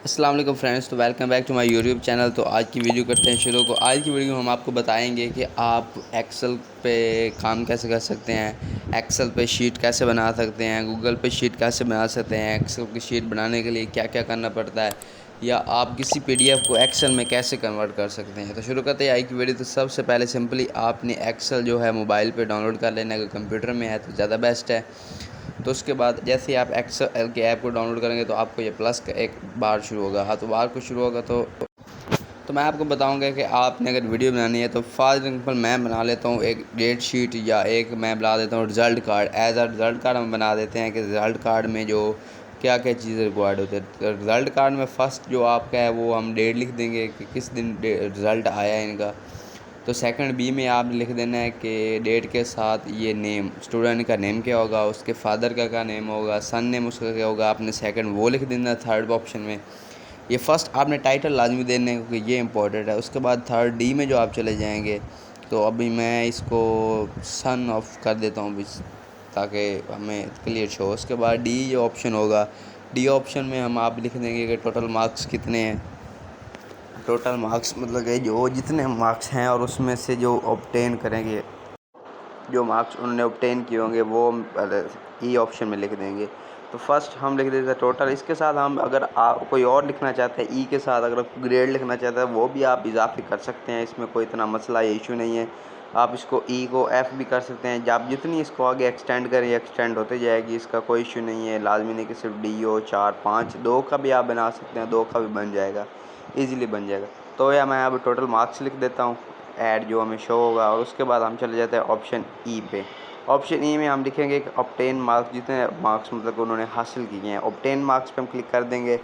अस्सलाम वालेकुम फ्रेंड्स, तो welcome back to my YouTube channel. तो आज की वीडियो करते हैं शुरू। को आज की वीडियो में हम आपको बताएंगे कि आप एक्सेल पे काम कैसे कर सकते हैं, एक्सेल पे शीट कैसे बना सकते हैं, गूगल पे शीट कैसे बना सकते हैं, एक्सेल की शीट बनाने के लिए क्या क्या करना पड़ता है, या आप किसी पीडीएफ को एक्सेल में कैसे कन्वर्ट कर सकते हैं। तो शुरू करते हैं आज की वीडियो। तो सबसे पहले सिंपली आपने एक्सेल जो है मोबाइल पर डाउनलोड कर लेना है। अगर कंप्यूटर में है तो ज़्यादा बेस्ट है। तो उसके बाद जैसे ही आप एक्सेल के ऐप को डाउनलोड करेंगे तो आपको ये प्लस का एक बार शुरू होगा। हाँ, तो बार को शुरू होगा तो मैं आपको बताऊंगा कि आपने अगर वीडियो बनानी है तो फॉर एग्जांपल मैं बना लेता हूँ एक डेट शीट, या एक मैं बना देता हूँ result card. As a result card हम बना देते हैं कि रिज़ल्ट कार्ड में जो क्या क्या चीज़ें रिक्वायर्ड होती है। तो रिज़ल्ट कार्ड में फ़र्स्ट जो आपका है वो हम डेट लिख देंगे कि किस दिन रिज़ल्ट आया है इनका। तो सेकंड बी में आप लिख देना है कि डेट के साथ ये नेम, स्टूडेंट का नेम क्या होगा, उसके फादर का क्या नेम होगा, सन नेम उसका क्या होगा, आपने सेकंड वो लिख देना है थर्ड ऑप्शन में। ये फर्स्ट आपने टाइटल लाजमी देना है क्योंकि ये इंपॉर्टेंट है। उसके बाद थर्ड डी में जो आप चले जाएंगे तो अभी मैं इसको सन ऑफ कर देता हूँ ताकि हमें क्लियर शो। उसके बाद डी जो ऑप्शन होगा, डी ऑप्शन में हम आप लिख देंगे कि टोटल मार्क्स कितने हैं। टोटल मार्क्स मतलब कि जो जितने मार्क्स हैं और उसमें से जो ऑब्टेन करेंगे, जो मार्क्स उन्होंने ऑब्टेन किए होंगे वो ई ऑप्शन में लिख देंगे। तो फर्स्ट हम लिख देते हैं टोटल। इसके साथ हम अगर आप कोई और लिखना चाहते हैं ई के साथ, अगर ग्रेड लिखना चाहते हैं वो भी आप इजाफी कर सकते हैं। इसमें कोई इतना मसला या इशू नहीं है। आप इसको ई को एफ़ भी कर सकते हैं। जब आप जितनी इसको आगे एक्सटेंड करें एक्सटेंड होते जाएगी, इसका कोई इशू नहीं है। लाजमी नहीं कि सिर्फ डी हो। 4 5 2 का भी आप बना सकते हैं, 2 का भी बन जाएगा, ईज़िली बन जाएगा। तो या मैं अब टोटल मार्क्स लिख देता हूँ, ऐड जो हमें शो होगा। और उसके बाद हम चले जाते हैं ऑप्शन ई पे। ऑप्शन ई में हम लिखेंगे कि ऑब्टेन मार्क्स, जितने मार्क्स मतलब उन्होंने हासिल किए हैं। ऑब्टेन मार्क्स पे हम क्लिक कर देंगे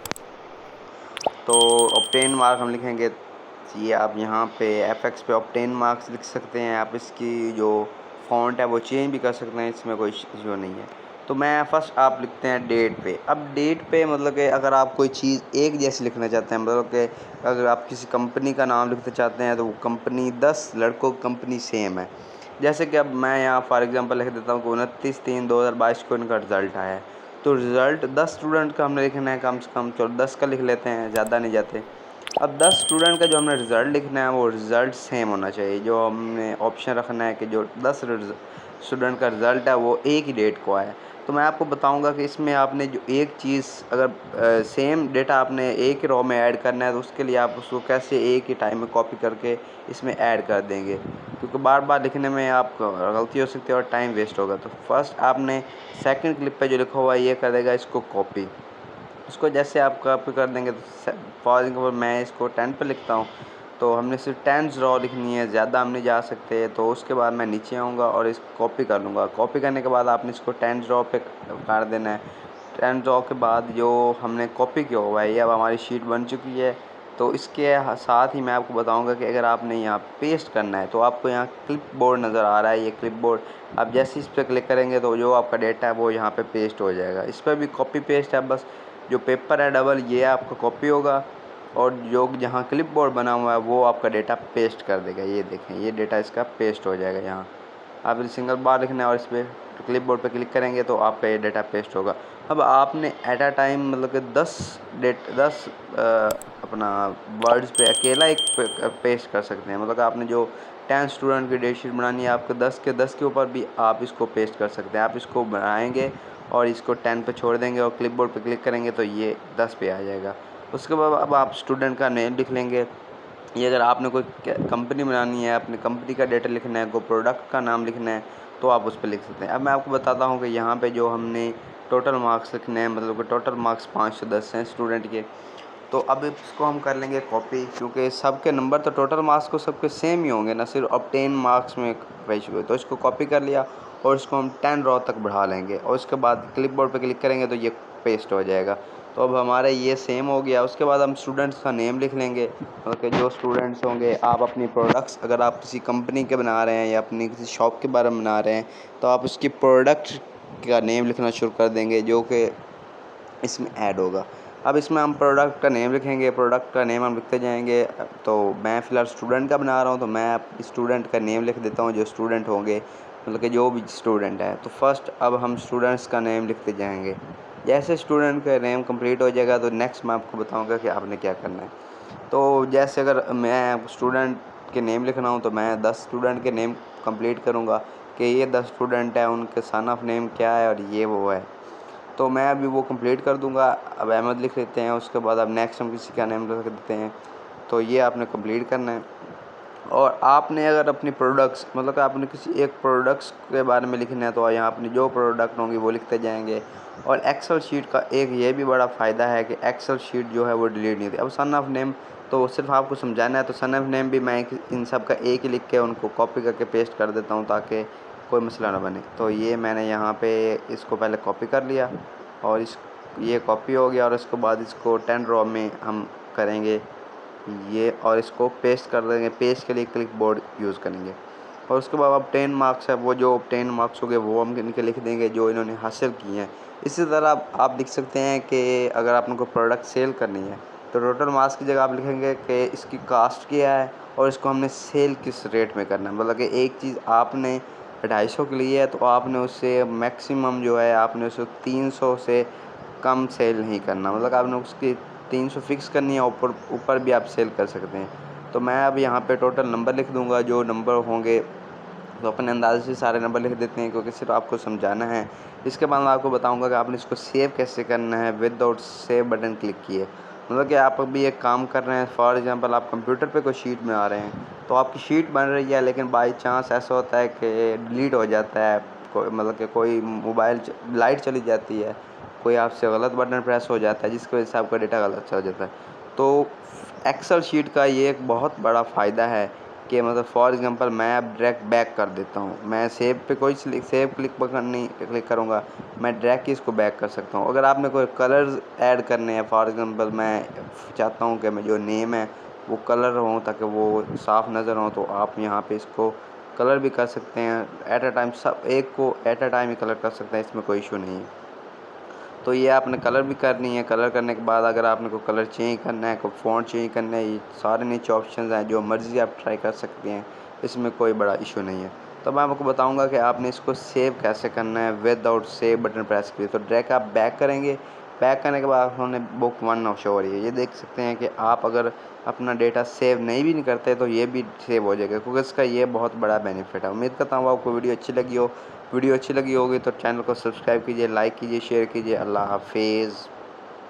तो ऑब्टेन मार्क हम लिखेंगे। ये आप यहाँ पे एफ पे ऑब्टेन मार्क्स लिख सकते हैं। आप इसकी जो फ़ॉन्ट है वो चेंज भी कर सकते हैं, इसमें कोई इशू नहीं है। तो मैं फर्स्ट आप लिखते हैं डेट पे। अब डेट पे मतलब कि अगर आप कोई चीज़ एक जैसी लिखना चाहते हैं, मतलब कि अगर आप किसी कंपनी का नाम लिखना चाहते हैं तो वो कंपनी 10 लड़कों की कंपनी सेम है। जैसे कि अब मैं यहाँ फॉर एग्ज़ाम्पल लिख देता हूँ कि 29/3/2022 को इनका रिज़ल्ट आया है। तो रिज़ल्ट 10 स्टूडेंट का हमने लिखना है कम से कम। चलो 10 का लिख लेते हैं, ज़्यादा नहीं जाते। अब 10 स्टूडेंट का जो हमने रिज़ल्ट लिखना है वो रिज़ल्ट सेम होना चाहिए। जो हमने ऑप्शन रखना है कि जो 10 स्टूडेंट का रिज़ल्ट है वो एक ही डेट को आया है। तो मैं आपको बताऊंगा कि इसमें आपने जो एक चीज़ अगर सेम डेटा आपने एक ही रो में ऐड करना है तो उसके लिए आप उसको कैसे एक ही टाइम में कॉपी करके इसमें ऐड कर देंगे, क्योंकि बार बार लिखने में आप गलती हो सकती है और टाइम वेस्ट होगा। तो फर्स्ट आपने सेकंड क्लिप पे जो लिखा हुआ है ये कर देगा इसको कॉपी। इसको जैसे आप कॉपी कर देंगे तो फॉर एग्जाम्पल मैं इसको 10 पे लिखता हूँ तो हमने सिर्फ 10 रॉ लिखनी है, ज़्यादा हम नहीं जा सकते। तो उसके बाद मैं नीचे आऊँगा और इसको कॉपी कर लूँगा। कॉपी करने के बाद आपने इसको 10 रॉ पे कर देना है। 10 रॉ के बाद जो हमने कॉपी किया हुआ है ये अब हमारी शीट बन चुकी है। तो इसके साथ ही मैं आपको बताऊंगा कि अगर आपने यहाँ पेस्ट करना है तो आपको यहाँ क्लिप बोर्ड नज़र आ रहा है, ये क्लिप बोर्ड। आप जैसे इस पर क्लिक करेंगे तो जो आपका डेटा है वो यहाँ पे पेस्ट हो जाएगा। इस पर भी कॉपी पेस्ट है, बस जो पेपर है डबल ये आपका कॉपी होगा और जो जहाँ क्लिप बोर्ड बना हुआ है वो आपका डेटा पेस्ट कर देगा। ये देखें, ये डेटा इसका पेस्ट हो जाएगा। यहाँ आप सिंगल बार लिखना है और इस पर क्लिप बोर्ड पर क्लिक करेंगे तो आपका ये डेटा पेस्ट होगा। अब आपने एट अ टाइम मतलब कि 10 अपना वर्ड्स पे अकेला एक पेस्ट कर सकते हैं। मतलब आपने जो 10 स्टूडेंट की डेट शीट बनानी है आपको 10 के 10 के ऊपर भी आप इसको पेस्ट कर सकते हैं। आप इसको बनाएंगे और इसको 10 पे छोड़ देंगे और क्लिपबोर्ड पे क्लिक करेंगे तो ये 10 पे आ जाएगा। उसके बाद अब आप स्टूडेंट का नेम लिख लेंगे। ये अगर आपने कोई कंपनी बनानी है, अपनी कंपनी का डेटा लिखना है, कोई प्रोडक्ट का नाम लिखना है तो आप उस पर लिख सकते हैं। अब मैं आपको बताता हूँ कि यहाँ पे जो हमने टोटल मार्क्स लिखने हैं, मतलब कि टोटल मार्क्स 5 से 10 हैं स्टूडेंट के। तो अब इसको हम कर लेंगे कॉपी, क्योंकि सबके नंबर तो टोटल मार्क्स को सबके सेम ही होंगे ना, सिर्फ ऑब्टेन मार्क्स में पेश हुए। तो इसको कॉपी कर लिया और इसको हम 10 रॉ तक बढ़ा लेंगे और उसके बाद क्लिपबोर्ड पे क्लिक करेंगे तो ये पेस्ट हो जाएगा। तो अब हमारा ये सेम हो गया। उसके बाद हम स्टूडेंट्स का नेम लिख लेंगे, मतलब कि जो स्टूडेंट्स होंगे। आप अपनी प्रोडक्ट्स अगर आप किसी कंपनी के बना रहे हैं या अपनी किसी शॉप के बारे में बना रहे हैं तो आप उसकी प्रोडक्ट का नेम लिखना शुरू कर देंगे जो कि इसमें ऐड होगा। अब इसमें हम प्रोडक्ट का नेम लिखेंगे, प्रोडक्ट का नेम हम लिखते जाएंगे। तो मैं फ़िलहाल स्टूडेंट का बना रहा हूँ तो मैं स्टूडेंट का नेम लिख देता हूँ, जो स्टूडेंट होंगे मतलब कि जो भी स्टूडेंट है। तो फर्स्ट अब हम स्टूडेंट्स का नेम लिखते जाएंगे। जैसे स्टूडेंट का नेम कंप्लीट हो जाएगा तो नेक्स्ट मैं आपको बताऊंगा कि आपने क्या करना है। तो जैसे अगर मैं स्टूडेंट के नेम लिखना हो तो मैं 10 स्टूडेंट के नेम कंप्लीट करूंगा कि ये 10 स्टूडेंट हैं, उनके सन ऑफ नेम क्या है और ये वो है। तो मैं अभी वो कंप्लीट कर दूंगा। अब अहमद लिख लेते हैं, उसके बाद अब नेक्स्ट हम किसी का नेम लिख देते हैं। तो ये आपने कंप्लीट करना है। और आपने अगर अपनी प्रोडक्ट्स मतलब कि आपने किसी एक प्रोडक्ट्स के बारे में लिखना है तो यहाँ अपनी जो प्रोडक्ट होंगी वो लिखते जाएंगे। और एक्सेल शीट का एक ये भी बड़ा फ़ायदा है कि एक्सेल शीट जो है वो डिलीट नहीं होती। अब सन ऑफ नेम तो सिर्फ आपको समझाना है, तो सन ऑफ नेम भी मैं इन सब का एक ही लिख के उनको कॉपी करके पेस्ट कर देता हूँ ताकि कोई मसला ना बने। तो ये मैंने यहाँ पे इसको पहले कॉपी कर लिया और ये कॉपी हो गया। और इसके बाद इसको 10 रो में हम करेंगे ये और इसको पेस्ट कर देंगे। पेस्ट के लिए क्लिक बोर्ड यूज़ करेंगे। और उसके बाद अब 10 मार्क्स है, वो जो 10 मार्क्स हो गए वो हम इनके लिख देंगे जो इन्होंने हासिल किए हैं। इसी तरह आप लिख सकते हैं कि अगर आपने कोई प्रोडक्ट सेल करनी है तो टोटल मार्क्स की जगह आप लिखेंगे कि इसकी कास्ट क्या है और इसको हमने सेल किस रेट में करना है। मतलब कि एक चीज़ आपने 250 की ली है तो आपने उससे मैक्सिमम जो है आपने उसे 300 से कम सेल नहीं करना। मतलब आपने उसकी 300 फिक्स करनी है, ऊपर ऊपर भी आप सेल कर सकते हैं। तो मैं अब यहाँ पे टोटल नंबर लिख दूँगा जो नंबर होंगे। तो अपने अंदाज़े से सारे नंबर लिख देते हैं क्योंकि सिर्फ आपको समझाना है। इसके बाद मैं आपको बताऊँगा कि आपने इसको सेव कैसे करना है विदाउट सेव बटन क्लिक किए। मतलब कि आप अभी एक काम कर रहे हैं, फॉर एग्ज़ाम्पल आप कंप्यूटर पे कोई शीट में आ रहे हैं तो आपकी शीट बन रही है, लेकिन बाई चांस ऐसा होता है कि डिलीट हो जाता है। कोई मतलब कि कोई मोबाइल लाइट चली जाती है, कोई आपसे गलत बटन प्रेस हो जाता है जिसकी वजह से आपका डेटा गलत चला जाता है। तो एक्सेल शीट का ये एक बहुत बड़ा फ़ायदा है कि मतलब फॉर एग्ज़ाम्पल मैं अब डायरेक्ट बैक कर देता हूँ। मैं सेव पे कोई सेव क्लिक बटन नहीं क्लिक करूँगा, मैं डायरेक्ट ही इसको बैक कर सकता हूँ। अगर आपने कोई कलर्स ऐड करने हैं, फॉर एग्ज़ाम्पल मैं चाहता हूँ कि मैं जो नेम है वो कलर हों ताकि वो साफ़ नज़र हों, तो आप यहाँ पे इसको कलर भी कर सकते हैं। एट अ टाइम सब एक को at a time he colour कर सकते हैं, इसमें कोई इशू नहीं है। तो ये आपने कलर भी करनी है। कलर करने के बाद अगर आपने कोई कलर चेंज करना है, कोई फ़ॉन्ट चेंज करना है, ये सारे नीचे ऑप्शंस हैं, जो मर्ज़ी आप ट्राई कर सकते हैं, इसमें कोई बड़ा इशू नहीं है। तो मैं आपको बताऊंगा कि आपने इसको सेव कैसे करना है विदाउट सेव बटन प्रेस किए। तो डायरेक्ट आप बैक करेंगे, बैक करने के बाद हमने बुक 1 शो हो रही है। ये देख सकते हैं कि आप अगर अपना डेटा सेव नहीं करते तो ये भी सेव हो जाएगा, क्योंकि इसका ये बहुत बड़ा बेनिफिट है। उम्मीद करता हूँ आपको वीडियो अच्छी लगी हो। वीडियो अच्छी लगी होगी तो चैनल को सब्सक्राइब कीजिए, लाइक कीजिए, शेयर कीजिए। अल्लाह हाफिज़।